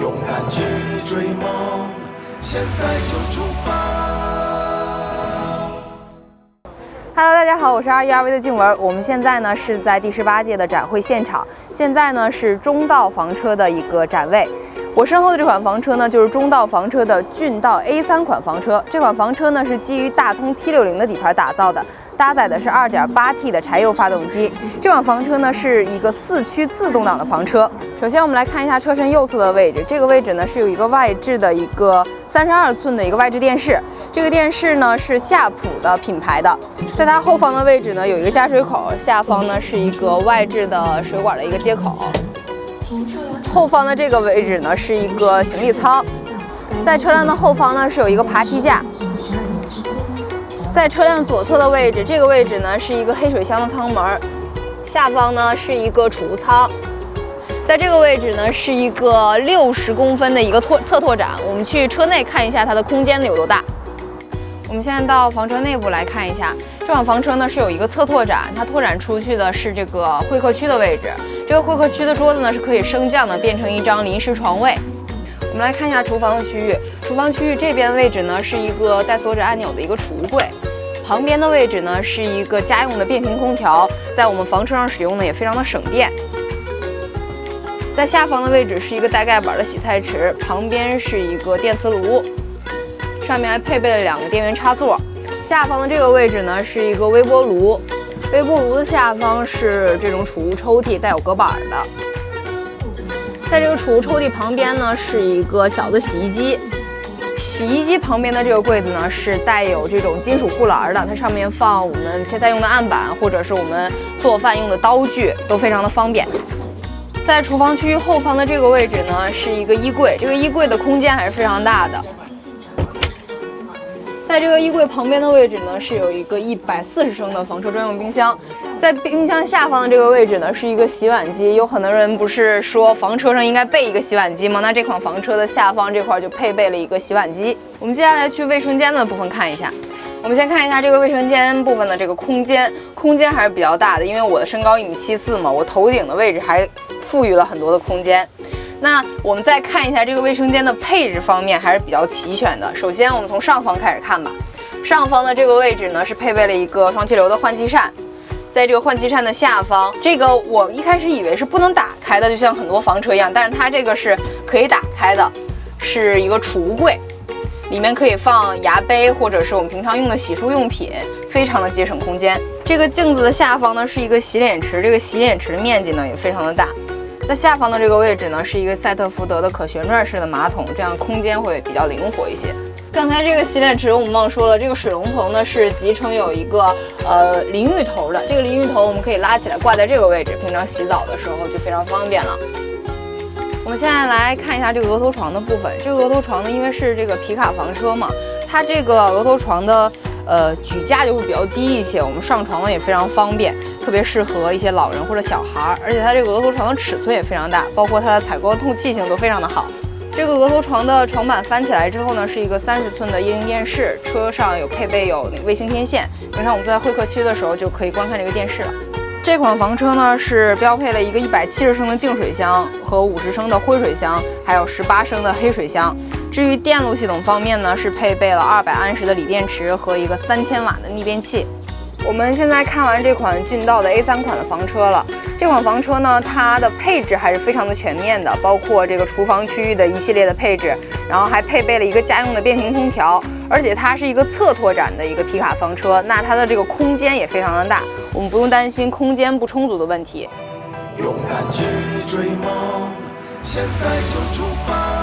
勇敢去追梦，现在就出发。Hello， 大家好，我是212V 的静文。我们现在呢是在第18届的展会现场，现在呢是中道房车的一个展位。我身后的这款房车呢，就是中道房车的骏道 A3 款房车。这款房车呢是基于大通 T60 的底盘打造的，搭载的是 2.8T 的柴油发动机。这款房车呢是一个4驱自动挡的房车。首先我们来看一下车身右侧的位置，这个位置呢是有一个外置的一个32寸的一个外置电视。这个电视呢是夏普的品牌的，在它后方的位置呢有一个加水口，下方呢是一个外置的水管的一个接口。后方的这个位置呢是一个行李舱，在车辆的后方呢是有一个爬梯架。在车辆左侧的位置，这个位置呢是一个黑水箱的舱门，下方呢是一个储物舱。在这个位置呢是一个60公分的一个侧拓展，我们去车内看一下它的空间有多大。我们现在到房车内部来看一下，这款房车呢是有一个侧拓展，它拓展出去的是这个会客区的位置。这个会客区的桌子呢是可以升降的，变成一张临时床位。我们来看一下厨房的区域，厨房区域这边位置呢是一个带锁止按钮的一个储物柜，旁边的位置呢是一个家用的变频空调，在我们房车上使用呢也非常的省电。在下方的位置是一个带盖板的洗菜池，旁边是一个电磁炉。上面还配备了2个电源插座，下方的这个位置呢是一个微波炉，微波炉的下方是这种储物抽屉，带有隔板的。在这个储物抽屉旁边呢是一个小的洗衣机，洗衣机旁边的这个柜子呢是带有这种金属护栏的，它上面放我们切菜用的案板，或者是我们做饭用的刀具，都非常的方便。在厨房区域后方的这个位置呢是一个衣柜，这个衣柜的空间还是非常大的。在这个衣柜旁边的位置呢，是有一个140升的房车专用冰箱。在冰箱下方的这个位置呢，是一个洗碗机。有很多人不是说房车上应该备一个洗碗机吗？那这款房车的下方这块就配备了一个洗碗机。我们接下来去卫生间的部分看一下。我们先看一下这个卫生间部分的这个空间还是比较大的，因为我的身高1.74米嘛，我头顶的位置还赋予了很多的空间。那我们再看一下这个卫生间的配置方面还是比较齐全的。首先我们从上方开始看吧，上方的这个位置呢是配备了一个双气流的换气扇，在这个换气扇的下方，这个我一开始以为是不能打开的，就像很多房车一样，但是它这个是可以打开的，是一个储物柜，里面可以放牙杯或者是我们平常用的洗漱用品，非常的节省空间。这个镜子的下方呢是一个洗脸池，这个洗脸池的面积呢也非常的大。在下方的这个位置呢，是一个赛特福德的可旋转式的马桶，这样空间会比较灵活一些。刚才这个洗脸池我们忘说了，这个水龙头呢是集成有一个淋浴头的，这个淋浴头我们可以拉起来挂在这个位置，平常洗澡的时候就非常方便了。我们现在来看一下这个额头床的部分，这个额头床呢，因为是这个皮卡房车嘛，它这个额头床的举架就会比较低一些，我们上床呢也非常方便，特别适合一些老人或者小孩，而且它这个额头床的尺寸也非常大，包括它的采光透气性都非常的好。这个额头床的床板翻起来之后呢，是一个30寸的液晶电视，车上有配备有卫星天线，平常我们坐在会客区的时候就可以观看这个电视了。这款房车呢是标配了一个170升的净水箱和50升的灰水箱，还有18升的黑水箱。至于电路系统方面呢，是配备了200安时的锂电池和一个3000瓦的逆变器。我们现在看完这款骏道的 A3 款的房车了。这款房车呢，它的配置还是非常的全面的，包括这个厨房区域的一系列的配置，然后还配备了一个家用的变频空调，而且它是一个侧拓展的一个皮卡房车，那它的这个空间也非常的大，我们不用担心空间不充足的问题。勇敢去追梦，现在就出发。